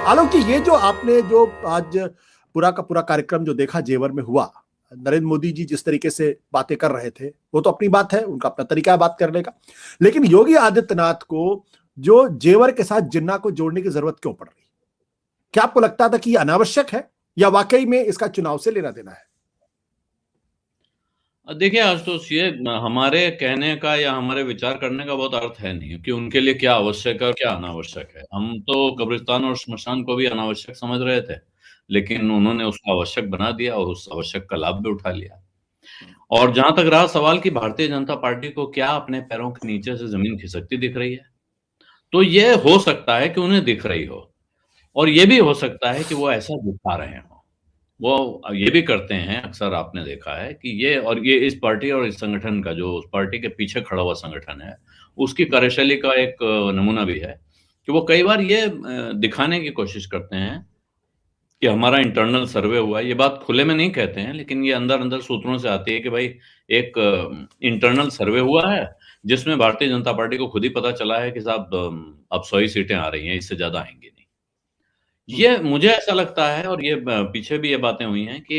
आलोक जी, ये जो आपने जो आज पूरा का पूरा कार्यक्रम जो देखा जेवर में हुआ, नरेंद्र मोदी जी जिस तरीके से बातें कर रहे थे, वो तो अपनी बात है, उनका अपना तरीका है बात करने का। लेकिन योगी आदित्यनाथ को जो जेवर के साथ जिन्ना को जोड़ने की जरूरत क्यों पड़ रही? क्या आपको लगता था कि ये अनावश्यक है या वाकई में इसका चुनाव से लेना देना है? देखिए आशुतोष, ये हमारे कहने का या हमारे विचार करने का बहुत अर्थ है नहीं कि उनके लिए क्या आवश्यक है और क्या अनावश्यक है। हम तो कब्रिस्तान और श्मशान को भी अनावश्यक समझ रहे थे, लेकिन उन्होंने उसको आवश्यक बना दिया और उस आवश्यक का लाभ भी उठा लिया। और जहां तक रहा सवाल कि भारतीय जनता पार्टी को क्या अपने पैरों के नीचे से जमीन खिसकती दिख रही है, तो ये हो सकता है कि उन्हें दिख रही हो, और ये भी हो सकता है कि वो ऐसा दिखा रहे हो। वो ये भी करते हैं, अक्सर आपने देखा है कि ये इस पार्टी और इस संगठन का, जो उस पार्टी के पीछे खड़ा हुआ संगठन है, उसकी कार्यशैली का एक नमूना भी है कि वो कई बार ये दिखाने की कोशिश करते हैं कि हमारा इंटरनल सर्वे हुआ है। ये बात खुले में नहीं कहते हैं, लेकिन ये अंदर-अंदर सूत्रों से आती है कि भाई एक इंटरनल सर्वे हुआ है, जिसमें भारतीय जनता पार्टी को खुद ही पता चला है कि साहब अब 100 ही सीटें आ रही हैं, इससे ज़्यादा आएँगी नहीं। ये मुझे ऐसा लगता है, और ये पीछे भी ये बातें हुई हैं कि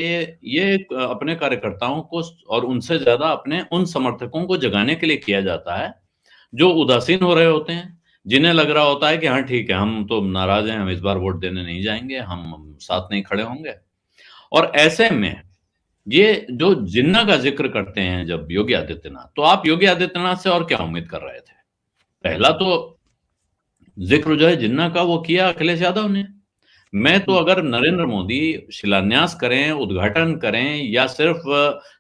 ये अपने कार्यकर्ताओं को और उनसे ज़्यादा अपने उन समर्थकों को जगाने के लिए किया जाता है, जो उदासीन हो रहे होते हैं, जिन्हें लग रहा होता है कि हाँ ठीक है, हम तो नाराज़ हैं, हम इस बार वोट देने नहीं जाएँगे, हम साथ नहीं खड़े होंगे। और ऐसे में ये जो जिन्ना का ज़िक्र करते हैं जब योगी आदित्यनाथ, तो आप योगी आदित्यनाथ से और क्या उम्मीद कर रहे थे? पहला तो ज़िक्र जो है जिन्ना का, वो किया अखिलेश यादव ने। मैं तो अगर नरेंद्र मोदी शिलान्यास करें, उद्घाटन करें या सिर्फ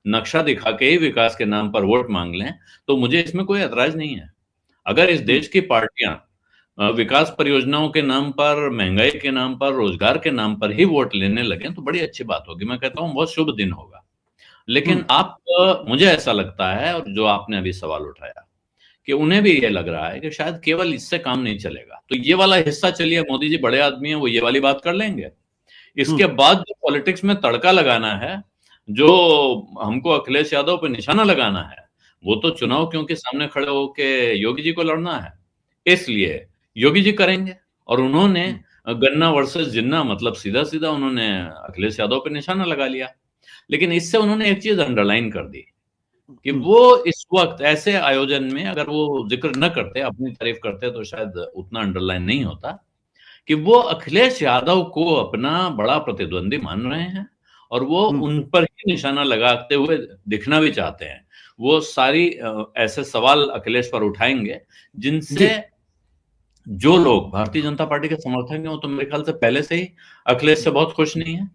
नक्शा दिखा के ही विकास के नाम पर वोट मांग लें, तो मुझे इसमें कोई ऐतराज़ नहीं है। अगर इस देश की पार्टियां विकास परियोजनाओं के नाम पर, महंगाई के नाम पर, रोजगार के नाम पर ही वोट लेने लगें, तो बड़ी अच्छी बात होगी। मैं कहता हूँ बहुत शुभ दिन होगा। लेकिन मुझे ऐसा लगता है, और जो आपने अभी सवाल उठाया, कि उन्हें भी ये लग रहा है कि शायद केवल इससे काम नहीं चलेगा। तो ये वाला हिस्सा चलिए, मोदी जी बड़े आदमी हैं, वो ये वाली बात कर लेंगे। इसके बाद जो पॉलिटिक्स में तड़का लगाना है, जो हमको अखिलेश यादव पे निशाना लगाना है, वो तो चुनाव क्योंकि सामने खड़े होके योगी जी को लड़ना है, इसलिए योगी जी करेंगे। और उन्होंने गन्ना वर्सेस जिन्ना, मतलब सीधा-सीधा उन्होंने अखिलेश यादव पे निशाना लगा लिया। लेकिन इससे उन्होंने एक चीज़ अंडरलाइन कर दी कि वो इस वक़्त ऐसे आयोजन में अगर वो ज़िक्र न करते, अपनी तारीफ़ करते, तो शायद उतना अंडरलाइन नहीं होता कि वो अखिलेश यादव को अपना बड़ा प्रतिद्वंदी मान रहे हैं और वो उन पर ही निशाना लगाते हुए दिखना भी चाहते हैं। वो सारी ऐसे सवाल अखिलेश पर उठाएँगे, जिनसे जो लोग भारतीय जनता पार्टी के समर्थक हैं, वो तो मेरे ख्याल से पहले से ही अखिलेश से बहुत खुश नहीं है।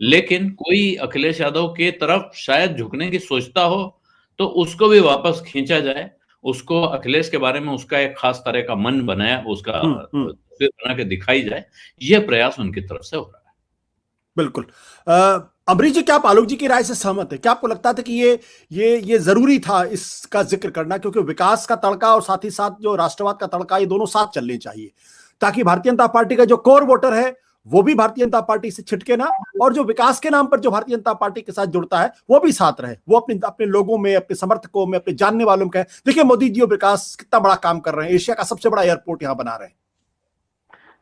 लेकिन कोई अखिलेश यादव की तरफ शायद झुकने की सोचता हो, तो उसको भी वापस खींचा जाए, उसको अखिलेश के बारे में उसका एक खास तरह का मन बनाया, उसका तस्वीर बना के दिखाई जाए, ये प्रयास उनकी तरफ से हो रहा है। बिल्कुल। अमरीश जी, क्या आप आलोक जी की राय से सहमत है? क्या आपको लगता था कि ये जरूरी था इसका जिक्र करना, क्योंकि विकास का तड़का और साथ ही साथ जो राष्ट्रवाद का तड़का, ये दोनों साथ चलने चाहिए, ताकि भारतीय जनता पार्टी का जो कोर वोटर है वो भी भारतीय जनता पार्टी से छिटके ना, और जो विकास के नाम पर जो भारतीय जनता पार्टी के साथ जुड़ता है वो भी साथ रहे, वो अपने अपने लोगों में, अपने समर्थकों में, अपने जानने वालों में कहे देखिए मोदी जी विकास कितना बड़ा काम कर रहे हैं, एशिया का सबसे बड़ा एयरपोर्ट यहां बना रहे हैं।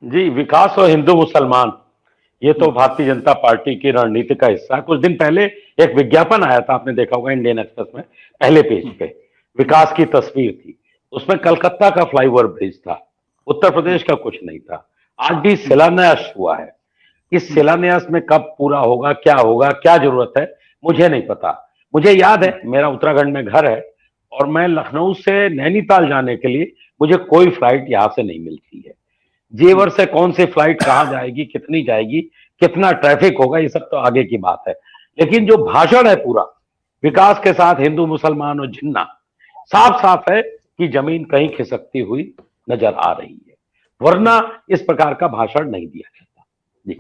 जी, विकास और हिंदू मुसलमान, ये तो भारतीय जनता पार्टी की रणनीति का हिस्सा है। कुछ दिन पहले एक विज्ञापन आया था, आपने देखा होगा, इंडियन एक्सप्रेस में पहले पेज पे विकास की तस्वीर थी। उसमें कलकत्ता का फ्लाईओवर ब्रिज था, उत्तर प्रदेश का कुछ नहीं था। आज भी शिलान्यास हुआ है। इस शिलान्यास में कब पूरा होगा, क्या जरूरत है, मुझे नहीं पता। मुझे याद है, मेरा उत्तराखंड में घर है और मैं लखनऊ से नैनीताल जाने के लिए मुझे कोई फ्लाइट यहां से नहीं मिलती है। जेवर से कौन सी फ्लाइट कहां जाएगी, कितनी जाएगी, कितना ट्रैफिक होगा, ये सब तो आगे की बात है। लेकिन जो भाषण है पूरा विकास के साथ हिंदू मुसलमान और जिन्ना, साफ साफ है कि जमीन कहीं खिसकती हुई नजर आ रही है, वरना इस प्रकार का भाषण नहीं दिया जाता। जी।